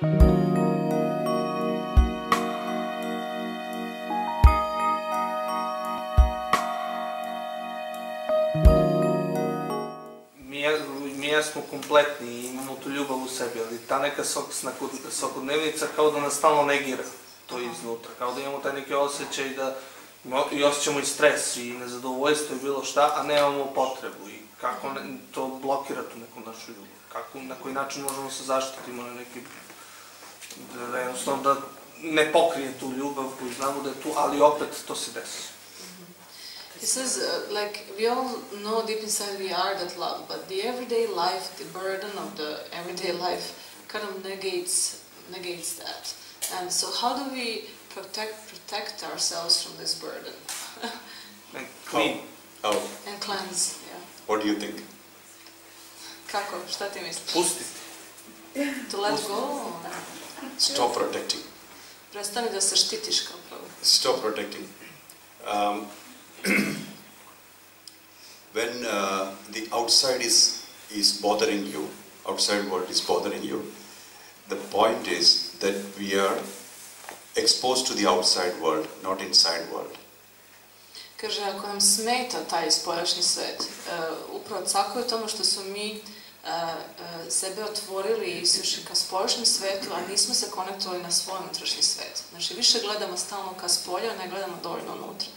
Mi jesmo kompletni i imamo tu ljubav u sebi, ali ta neka svakodnevnica kao da nas stalno negira to iznutra, kao da imamo taj neki osjećaj i osjećamo i stres i nezadovoljstvo i bilo šta, a nemamo potrebu i kako to blokira tu neku našu ljubav, na koji način možemo se zaštitimo na neki, jednostavno da ne pokrije tu ljubav koju znamo da je tu, ali opet to se desi. He says, like, we all know deep inside we are that love, but the everyday life, the burden of the everyday life kind of negates that. And so how do we protect ourselves from this burden? And clean. How? And cleanse, yeah. What do you think? Kako? Šta ti misliš? Pustiti. To let go? Stop protecting. Prestani da se štitiš kao prvo. Stop protecting. When the outside is bothering you, outside world is bothering you, the point is that we are exposed to the outside world, not inside world. Kaže, ako nam smeta taj spoljašnji svet, upravo cako je tome što su mi sebe otvorili i sušli ka spoljašnjem svetu, a nismo se konektovali na svoj unutrašnji svet. Znači, više gledamo stalno ka spolja, ne gledamo dovoljno unutra.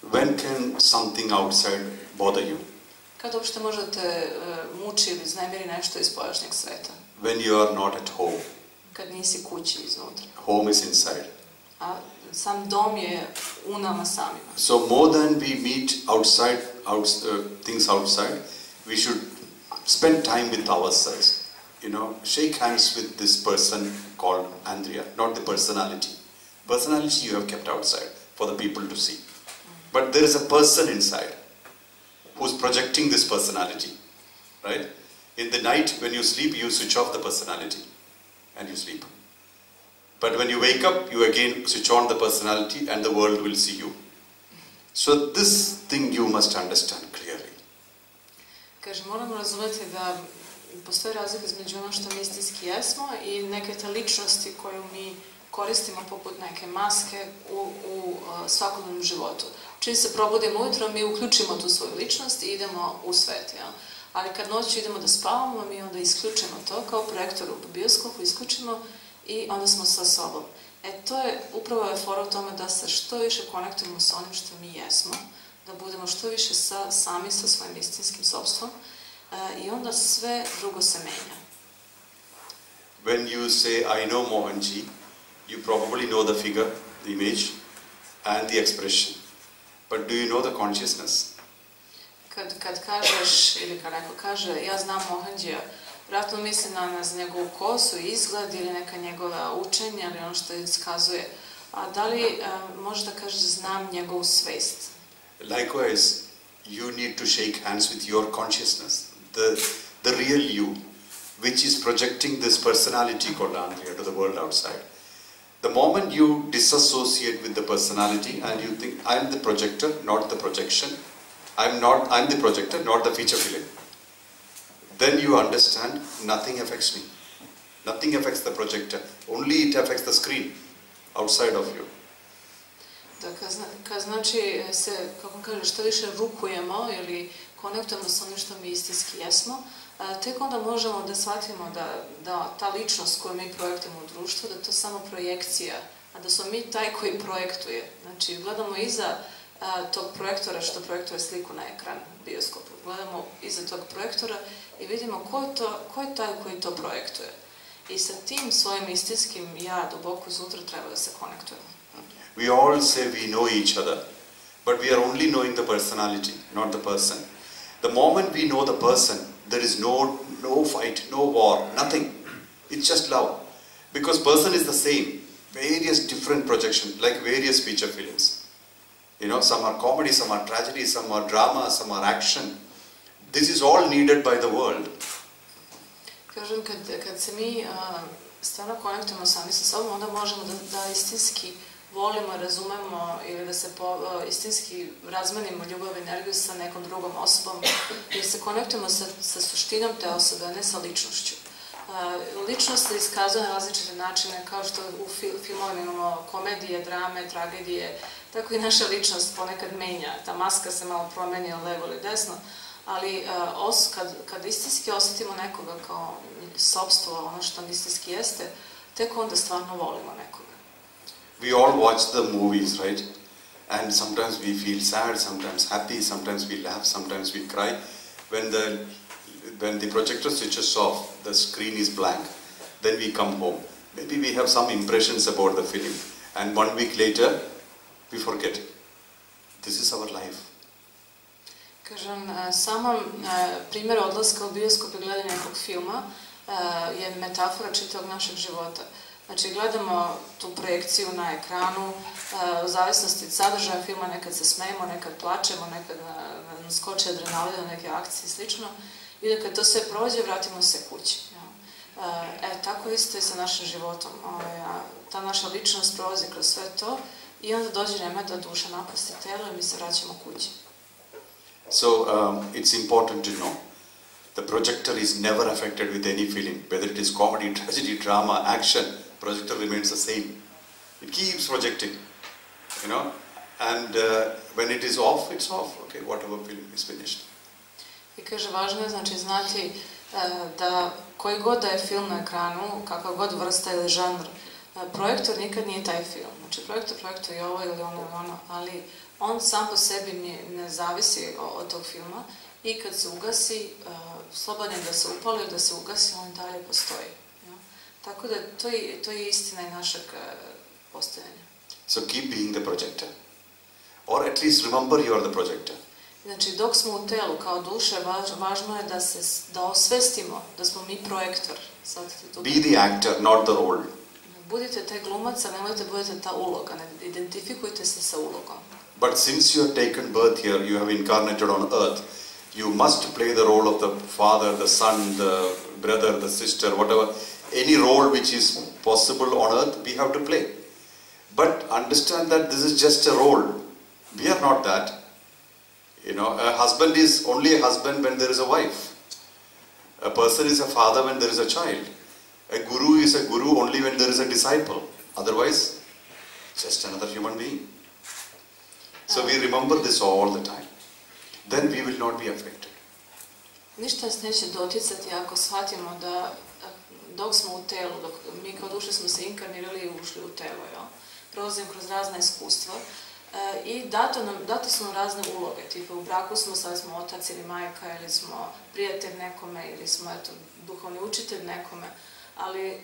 When can something outside bother you? Kada uopšte možete muči ili znamiri nešto iz spoljašnjeg sveta? When you are not at home. Kad nisi kući iznutra. Home is inside. A sam dom je u nama samima. So more than we meet outside, things outside, we should spend time with ourselves. You know, shake hands with this person called Andrea, not the personality. Personality you have kept outside for the people to see. But there is a person inside who's projecting this personality, right? In the night when you sleep, you switch off the personality and you sleep. But when you wake up, you again switch on the personality and the world will see you. So this thing you must understand clearly. Kaže, moramo razumjeti da postoji razlika između ono što mi istinski jesmo i neke te ličnosti koju mi koristimo poput neke maske u svakodnevnom životu. Čim se probudimo ujutro, mi uključimo tu svoju ličnost i idemo u svet. Ja? Ali kad noću idemo da spavamo, mi onda isključimo to, kao projektor u bioskopu isključimo i onda smo sa sobom. To je upravo fora u tome da se što više konektujemo sa onim što mi jesmo, da budemo što više sami sa svojim istinskim sopstvom i onda sve drugo se menja. When you say, I know Mohanji, you probably know the figure, the image, and the expression. But do you know the consciousness? Kad kažeš, ili kad neko kaže, ja znam Mohanđija, vratno misli na njegovu kosu, izgled ili neka njegova učenja ili ono što iskazuje. A da li možeš da kažeš znam njegovu svest? Likewise, you need to shake hands with your consciousness, the real you, which is projecting this personality called Andrea to the world outside. The moment you disassociate with the personality and you think, I am the projector, not the projection, I'm the projector, not the feature film, then you understand nothing affects me. Nothing affects the projector, only it affects the screen outside of you. Kad znači se, kako kaže, što više rukujemo ili konektujemo sa onim što mi istinski jesmo, tek onda možemo da shvatimo da ta ličnost koju mi projektujemo u društvu, da je to samo projekcija, a da smo mi taj koji projektuje. Znači, gledamo iza tog projektora što projektuje sliku na ekran bioskopu. Gledamo iza tog projektora i vidimo ko je taj koji to projektuje. I sa tim svojim istinskim ja duboko iznutra treba da se konektujemo. We all say we know each other, but we are only knowing the personality, not the person. The moment we know the person, there is no fight, no war, nothing. It's just love. Because person is the same. Various different projections, like various feature films. You know, some are comedy, some are tragedy, some are drama, some are action. This is all needed by the world. Kažem, kad se mi stvarno konektujemo sami sa sobom, onda možemo da istinski volimo, razumemo ili da se istinski razmenimo ljubav i energiju sa nekom drugom osobom, jer se konektujemo sa suštinom te osobe, a ne sa ličnošću. Ličnost se iskazuje na različite načine, kao što u filmovima imamo komedije, drame, tragedije, tako i naša ličnost ponekad menja. Ta maska se malo promeni levo ili desno, ali kad istinski osetimo nekoga kao sopstvo, ono što istinski jeste, tek onda stvarno volimo nekoga. We all watch the movies, right? And sometimes we feel sad, sometimes happy, sometimes we laugh, sometimes we cry. When the projector switches off, the screen is blank, then we come home. Maybe we have some impressions about the film, and 1 week later, we forget. This is our life. Kažem, samo primjer odlaska u bioskop i gledanja nekog filma je metafora čitavog našeg života. Znači, gledamo tu projekciju na ekranu, u zavisnosti od sadržaja filma, nekad se smejemo, nekad plačemo, nekad nam skoči adrenalin, neke akcije i slično. I da kad to sve prođe, vratimo se kući. Tako isto i sa našim životom. Ta naša ličnost prolazi kroz sve to i onda dođe vreme da duša napusti telo i mi se vraćamo kući. So, it's important to know. The projector is never affected with any feeling, whether it is comedy, tragedy, drama, action. Projector remains the same. It keeps projecting, you know. And when it is off, it's off. Okay, whatever feeling is finished. I kaže, važno je znači znati da koji god da je film na ekranu, kakva god vrsta ili žanr, projektor nikad nije taj film. Znači, projektor projektuje ovo ili ono, ali on sam po sebi ne zavisi od tog filma i kad se ugasi, slobodan je da se upali ili da se ugasi, on dalje postoji. Tako da to je istina i našeg postojanja. So keep being the projector. Or at least remember you are the projector. Znači, dok smo u telu kao duše, važno je da osvestimo da smo mi projektor. Be the actor, not the role. Budite taj glumac, a nemojte budete ta uloga, ne identifikujte se sa ulogom. But since you have taken birth here, you have incarnated on earth, you must play the role of the father, the son, the brother, the sister, whatever. Any role which is possible on earth, we have to play. But understand that this is just a role. We are not that. You know, a husband is only a husband when there is a wife. A person is a father when there is a child. A guru is a guru only when there is a disciple. Otherwise, just another human being. So we remember this all the time. Then we will not be affected. Ništa nas neće doticati ako shvatimo da dok smo u telu, dok mi kao duše smo se inkarnirali i ušli u telo, prolazimo kroz razna iskustva i date su nam razne uloge, tipa u braku smo, sad smo otac ili majka, ili smo prijatelj nekome, ili smo duhovni učitelj nekome, ali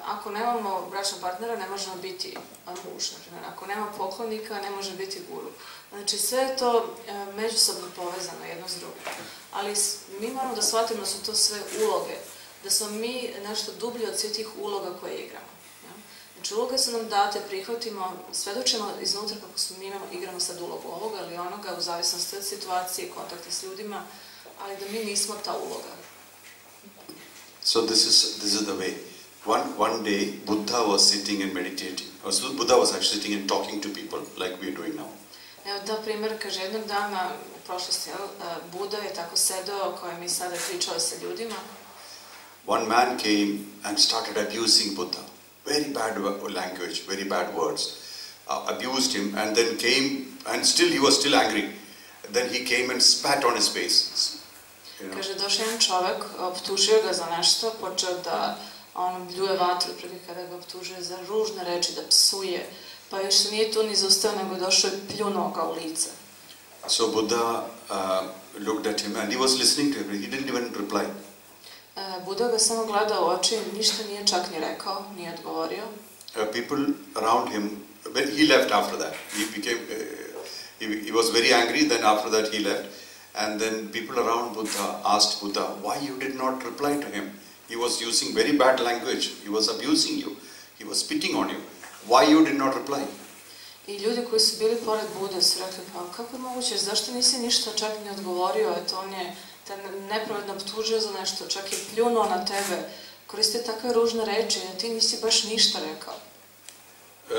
ako nemamo bračnog partnera, ne možemo biti muž, na primjer. Ako nema poklonika, ne može biti guru. Znači, sve je to međusobno povezano jedno s drugim. Ali mi moramo da shvatimo da su to sve uloge, da smo mi nešto dublji od svih tih uloga koje igramo. Znači, uloge su nam date, prihvatimo, svedočimo iznutra kako mi igramo sad ulogu ovoga ili onoga, u zavisnosti od situacije, kontakte s ljudima, ali da mi nismo ta uloga. So this is the way. One day, Buddha was sitting and meditating. Buddha was actually sitting and talking to people like we are doing now. Evo da primjer, kaže, jednog dana u prošlosti, Buddha je tako sedeo koje mi sada pričao sa ljudima. One man came and started abusing Buddha. Very bad language, very bad words. Abused him and then came, and still he was still angry. Then he came and spat on his face. Kaže, došao jedan čovek, optužio ga za nešto, počeo da bljuje vatru prvi kada ga optužuje za ružne reči, da psuje, pa još nije tu ni zaustavio, nego je došao i pljunuo ga u lice. So Buddha looked at him and he was listening to him. He didn't even reply. Buddha ga samo gledao u oči, ništa nije čak ni rekao, nije odgovorio. People around him, when he left after that, he was very angry, then after that he left. And then people around Buddha asked Buddha, why you did not reply to him? He was using very bad language. He was abusing you. He was spitting on you. Why you did not reply? I ljudi koji su bili pored Bude su rekli, pa kako je moguće, zašto nisi ništa čak ni odgovorio? Eto, on je te nepravedno optužio za nešto, čak je pljunuo na tebe, koristio takve ružne reči, a ti nisi baš ništa rekao.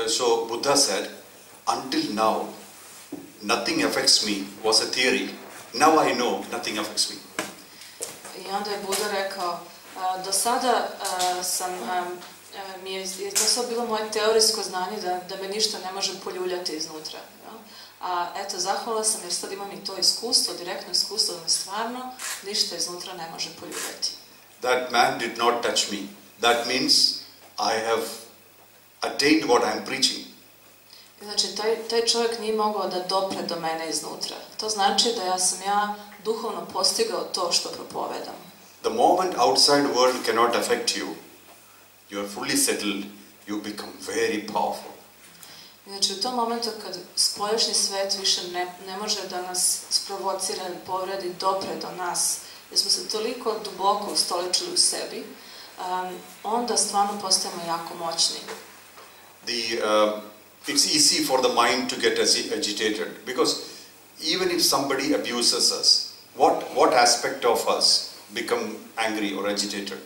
So Buddha said, until now, nothing affects me was a theory. Now I know nothing affects me. I onda je Buddha rekao, Do sada je to sad bilo moje teorijsko znanje da me ništa ne može poljuljati iznutra. A eto, zahvala sam jer sad imam i to iskustvo, direktno iskustvo da me stvarno ništa iznutra ne može poljuljati. That man did not touch me. That means I have attained what I am preaching. Znači, taj čovjek nije mogao da dopre do mene iznutra. To znači da sam ja duhovno postigao to što propovedam. The moment outside world cannot affect you, you are fully settled, you become very powerful. Znači, u tom momentu kad spoljašnji svet više ne može da nas sprovocira, povredi, dopre do nas, jer smo se toliko duboko ustoličili u sebi, onda stvarno postajemo jako moćni. It's easy for the mind to get agitated, because even if somebody abuses us, what aspect of us become angry or agitated?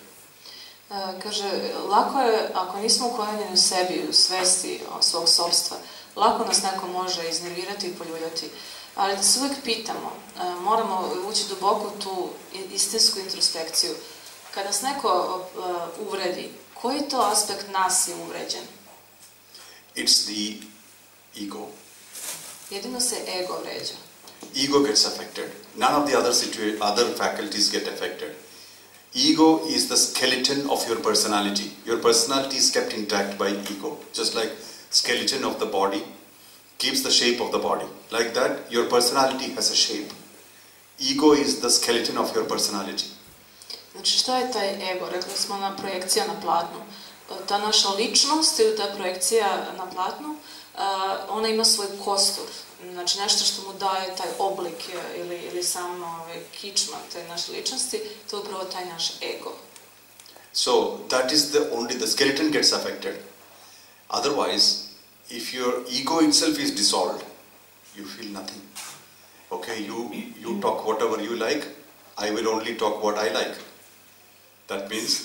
Kaže, lako je, ako nismo ukorenjeni u sebi, u svesti svog sopstva, lako nas neko može iznervirati i poljuljati. Ali da se uvijek pitamo, moramo ući duboko u tu istinsku introspekciju. Kad nas neko uvredi, koji to aspekt nas je uvređen? It's the ego. Jedino se ego vređa. Ego gets affected. None of the other faculties get affected. Ego is the skeleton of your personality. Your personality is kept intact by ego. Just like skeleton of the body keeps the shape of the body. Like that, your personality has a shape. Ego is the skeleton of your personality. Znači, šta je taj ego? Rekli smo na projekcija na platnu. Ta naša ličnost ili ta projekcija na platnu, ona ima svoj kostur. Znači, nešto što mu daje taj oblik ili samo kičma te naše ličnosti, to je upravo taj naš ego. So, that is only the skeleton gets affected. Otherwise, if your ego itself is dissolved, you feel nothing. Okay, you talk whatever you like, I will only talk what I like. That means,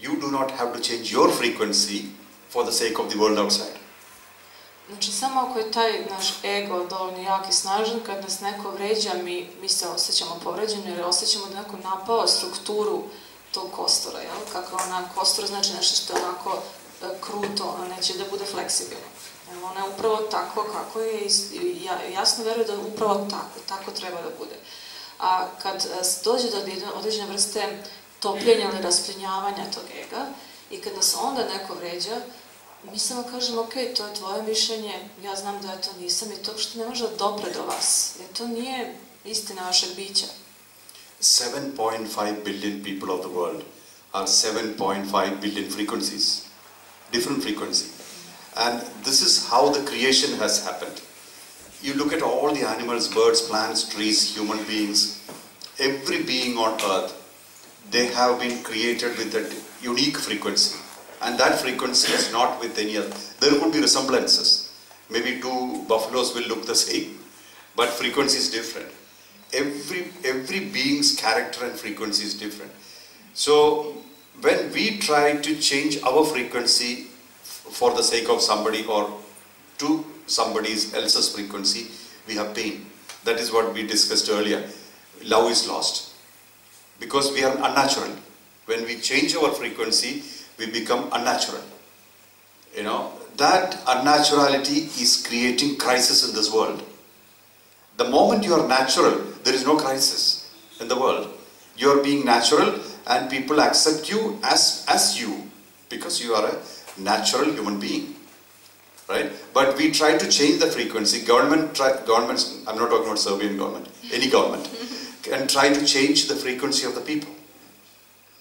you do not have to change your frequency for the sake of the world outside. Znači, samo ako je taj naš ego dovoljno jak i snažan, kad nas neko vređa, mi se osjećamo povređeni jer osjećamo da neko napao strukturu tog kostura, jel? Kako ona kostura znači nešto što je onako kruto, ona neće da bude fleksibilno. Ona je upravo tako kako je i jasno veruje da upravo tako treba da bude. A kad dođe do određene vrste topljenja ili raspljenjavanja tog ega i kad nas onda neko vređa, mi samo kažemo, ok, to je tvoje mišljenje, ja znam da ja to nisam i to što ne može da dopre do vas, jer to nije istina vašeg bića. 7.5 billion people of the world are 7.5 billion frequencies, different frequencies. And this is how the creation has happened. You look at all the animals, birds, plants, trees, human beings, every being on earth, they have been created with a unique frequency. And that frequency is not with any other. There could be resemblances. Maybe two buffaloes will look the same, but frequency is different. Every being's character and frequency is different. So when we try to change our frequency for the sake of somebody or to somebody else's frequency, we have pain. That is what we discussed earlier. Love is lost. Because we are unnatural. When we change our frequency, we become unnatural. You know, that unnaturality is creating crisis in this world. The moment you are natural, there is no crisis in the world. You are being natural and people accept you as you because you are a natural human being. Right? But we try to change the frequency. Governments, I'm not talking about Serbian government, any government, and try to change the frequency of the people.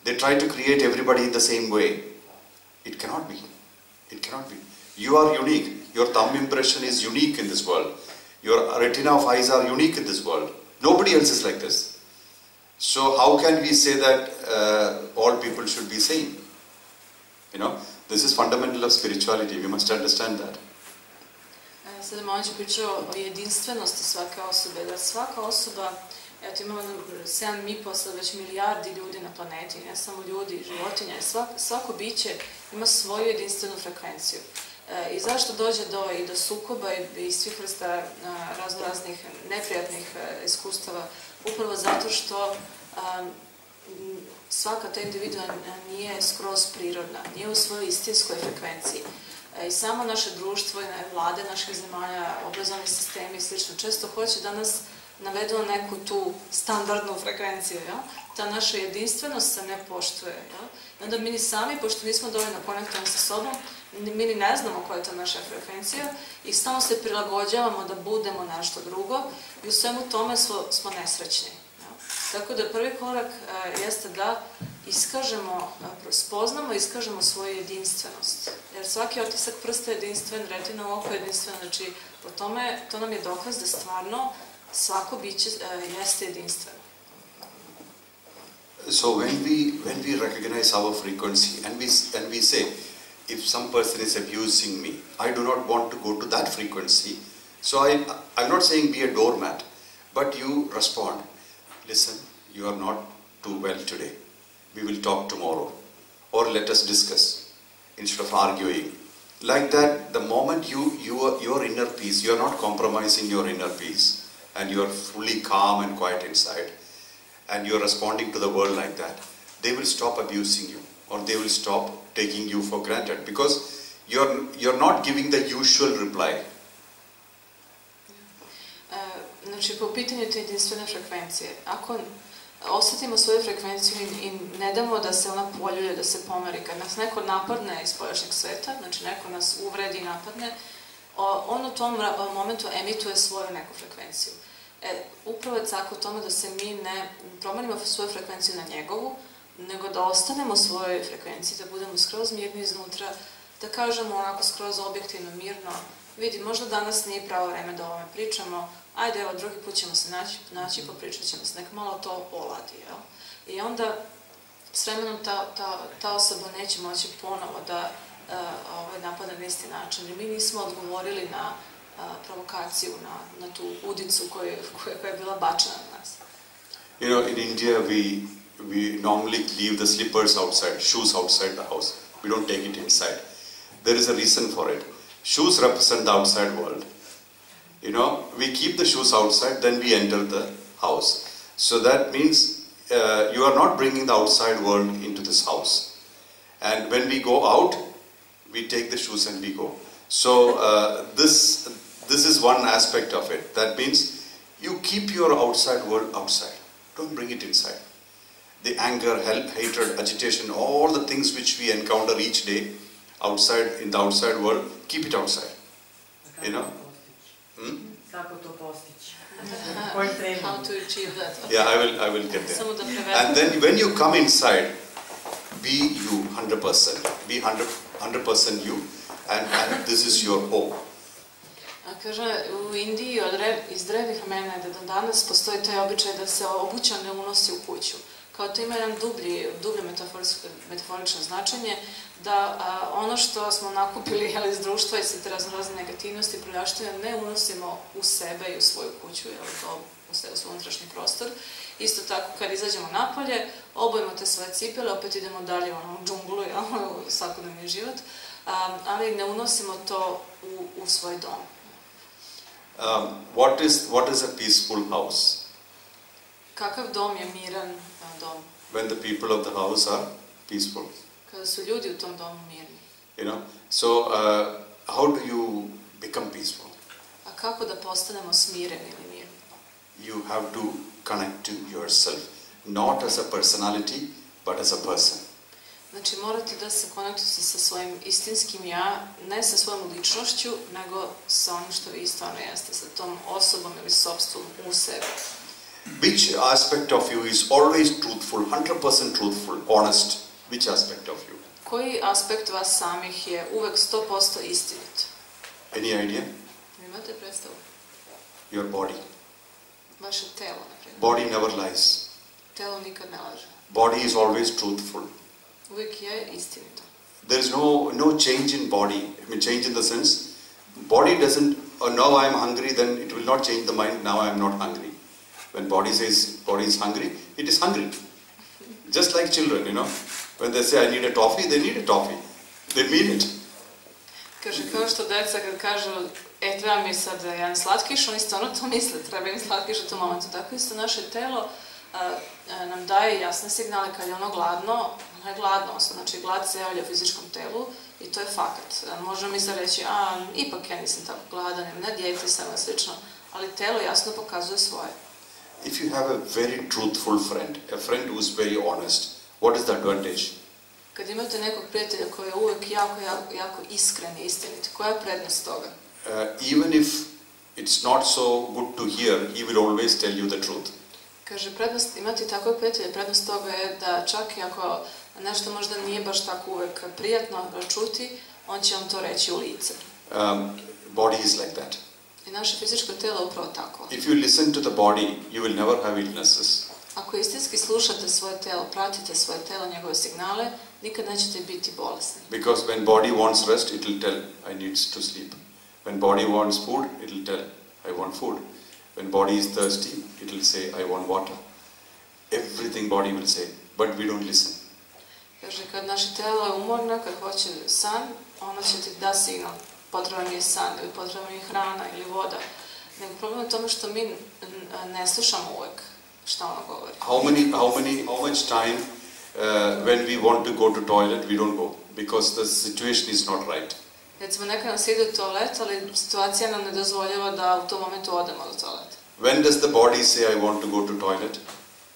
They try to create everybody in the same way. It cannot be. It cannot be. You are unique. Your thumb impression is unique in this world. Your retina of eyes are unique in this world. Nobody else is like this. So how can we say that all people should be same? You know, this is fundamental of spirituality. We must understand that. Sada Mohanđi pričao o jedinstvenosti svake osobe, da svaka osoba, eto imamo 7,5 sad već milijardi ljudi na planeti, ne samo ljudi, životinja, svako biće ima svoju jedinstvenu frekvenciju. I zašto dođe do sukoba i svih vrsta raznih neprijatnih iskustava? Upravo zato što svaka ta individua nije skroz prirodna, nije u svojoj istinskoj frekvenciji. I samo naše društvo i vlade naših zemalja, obrazovni sistemi i slično, često hoće da nas navedu na neku tu standardnu frekvenciju. Ta naša jedinstvenost se ne poštuje. I onda mi ni sami, pošto nismo dovoljno konektovani sa sobom, mi ni ne znamo koja je ta naša frekvencija i samo se prilagođavamo da budemo nešto drugo i u svemu tome smo nesrećni. Tako da prvi korak jeste da iskažemo, spoznamo i iskažemo svoju jedinstvenost. Jer svaki otisak prsta je jedinstven, retina oko je jedinstven, znači po tome to nam je dokaz da stvarno svako biće jeste jedinstveno. So when we recognize our frequency and we say, if some person is abusing me, I do not want to go to that frequency. So I'm not saying be a doormat, but you respond. Listen, you are not too well today. We will talk tomorrow. Or let us discuss instead of arguing. Like that, the moment your inner peace, you are not compromising your inner peace and you are fully calm and quiet inside and you are responding to the world like that, they will stop abusing you or they will stop taking you for granted because you're not giving the usual reply. Znači, po pitanju te jedinstvene frekvencije, ako osetimo svoju frekvenciju i ne damo da se ona poljulje, da se pomeri, kad nas neko napadne iz spoljašnjeg sveta, znači neko nas uvredi i napadne, on u tom momentu emituje svoju neku frekvenciju. Upravo je cak u tome da se mi ne promenimo svoju frekvenciju na njegovu, nego da ostanemo u svojoj frekvenciji, da budemo skroz mirni iznutra, da kažemo onako skroz objektivno, mirno, vidi, možda danas nije pravo vreme da o ovome pričamo, ajde, evo, drugi put ćemo se naći i popričat ćemo se, nek malo to oladi, jel? I onda, s vremenom, ta osoba neće moći ponovo da napada na isti način, jer mi nismo odgovorili na provokaciju, na tu udicu koja je bila bačena na nas. You know, in India, we normally leave the slippers outside, shoes outside the house. We don't take it inside. There is a reason for it. Shoes represent the outside world. You know, we keep the shoes outside, then we enter the house. So that means you are not bringing the outside world into this house. And when we go out, we take the shoes and we go. So this is one aspect of it. That means you keep your outside world outside. Don't bring it inside. The anger, hatred, agitation, all the things which we encounter each day outside, in the outside world, keep it outside. You know? Kako to postići? How to achieve that? Yeah, I will get there. And then when you come inside, be you 100%. Be 100% you, and this is your home. Kaže, u Indiji iz drevnih vremena je da do danas postoji taj običaj da se obuća ne unosi u kuću. Kao to ima jedan dublje metaforično značenje, da ono što smo nakupili iz društva i sve te razne negativnosti i proljaštine ne unosimo u sebe i u svoju kuću, u svoj unutrašnji prostor. Isto tako, kad izađemo napolje, obujemo te svoje cipele, opet idemo dalje u džunglu, u svakodnevni život, ali ne unosimo to u svoj dom. What is a peaceful house? Kakav dom je miran dom? When the people of the house are peaceful. Kada su ljudi u tom domu mirni. You know, so how do you become peaceful? A kako da postanemo smireni ili mirni? You have to connect to yourself, not as a personality, but as a person. Znači, morate da se konektujete sa svojim istinskim ja, ne sa svojom ličnošću, nego sa onim što vi stvarno jeste, sa tom osobom ili sopstvom u sebi. Which aspect of you is always truthful, 100% truthful, honest? Which aspect of you? Koji aspekt vas samih je uvek 100% istinit? Any idea? Imate predstavu? Your body. Vaše telo, na primjer. Body never lies. Telo nikad ne laže. Body is always truthful. Uvijek je istinito. There is no change in body. I mean, change in the sense, body doesn't, now I am hungry, then it will not change the mind, now I am not hungry. When body says body is hungry, it is hungry. Just like children, you know. When they say I need a toffee, they need a toffee. They mean it. Kaže, kao što deca kad kažu, treba mi sad jedan slatkiš, oni stvarno to misle, treba im slatkiš u tom momentu. Tako isto naše telo nam daje jasne signale kad je ono gladno, ono je gladno, znači glad se javlja u fizičkom telu i to je fakat. Možemo mi sad reći, ipak ja nisam tako gladan, na dijeti sam i slično, ali telo jasno pokazuje svoje. If you have a very truthful friend, a friend who is very honest, what is the advantage? Kad imate nekog prijatelja koji je uvijek jako iskren i istinit, koja je prednost toga? Even if it's not so good to hear, he will always tell you the truth. Kaže, prednost imati takvog prijatelja, prednost toga je da čak i ako nešto možda nije baš tako uvijek prijatno čuti, on će vam to reći u lice. Body is like that. I naše fizičko telo je upravo tako. If you listen to the body, you will never have illnesses. Ako istinski slušate svoje telo, pratite svoje telo, njegove signale, nikad nećete biti bolesni. Because when body wants rest, it will tell, I need to sleep. When body wants food, it will tell, I want food. When body is thirsty, it will say, I want water. Everything body will say, but we don't listen. Kaže, kad naše telo je umorno, kad hoće san, ono će ti da signal, potreban mi je san, ili potreban mi je hrana, ili voda. Nego problem je u tome što mi ne slušamo uvek šta ono govori. How much time when we want to go to toilet, we don't go, because the situation is not right. Recimo, neka nas ide u toalet, ali situacija nam ne dozvoljava da u tom momentu odemo do toaleta. When does the body say, I want to go to toilet?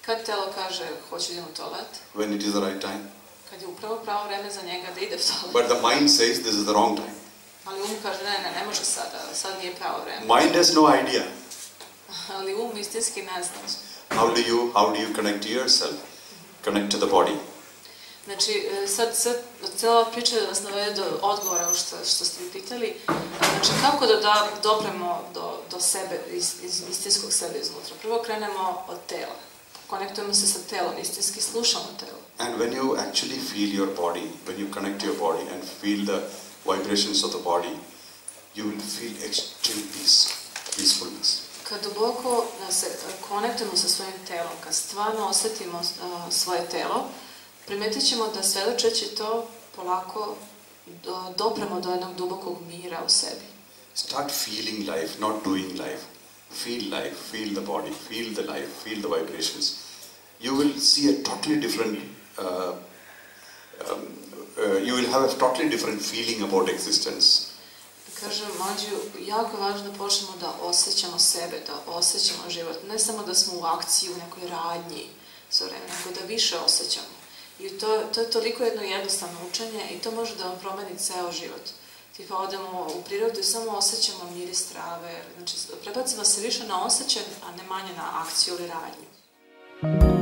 Kad telo kaže, hoću idem u toalet? When it is the right time. Kad je upravo pravo vreme za njega da ide u toalet. But the mind says, this is the wrong time. Ali kaže, ne može sada, sad nije pravo vreme. Mind has no idea. Ali istinski ne znaš. How do you connect to yourself? Connect to the body. Znači, sad cijela priča da nas navede do odgovora što ste mi pitali. Znači, kako da dopremo do sebe, iz istinskog sebe iznutra? Prvo krenemo od tela. Konektujemo se sa telom, istinski slušamo telo. And when you actually feel your body, when you connect to your body and feel the vibrations of the body, you will feel extreme peace, peacefulness. Kad duboko se konektujemo sa svojim telom, kad stvarno osjetimo svoje telo, primetit ćemo da svedočeći to polako dopremo do jednog dubokog mira u sebi. Start feeling life, not doing life. Feel life, feel the body, feel the life, feel the vibrations. You will see a totally different, you will have a totally different feeling about existence. Kaže Mohanđiju, jako je važno da počnemo da osjećamo sebe, da osjećamo život. Ne samo da smo u akciji, u nekoj radnji sve vreme, nego da više osjećamo. I to je toliko jedno jednostavno učenje i to može da vam promeni ceo život. Tipa odemo u prirodu i samo osjećamo miris trave. Znači, prebacimo se više na osjećaj, a ne manje na akciju ili radnju.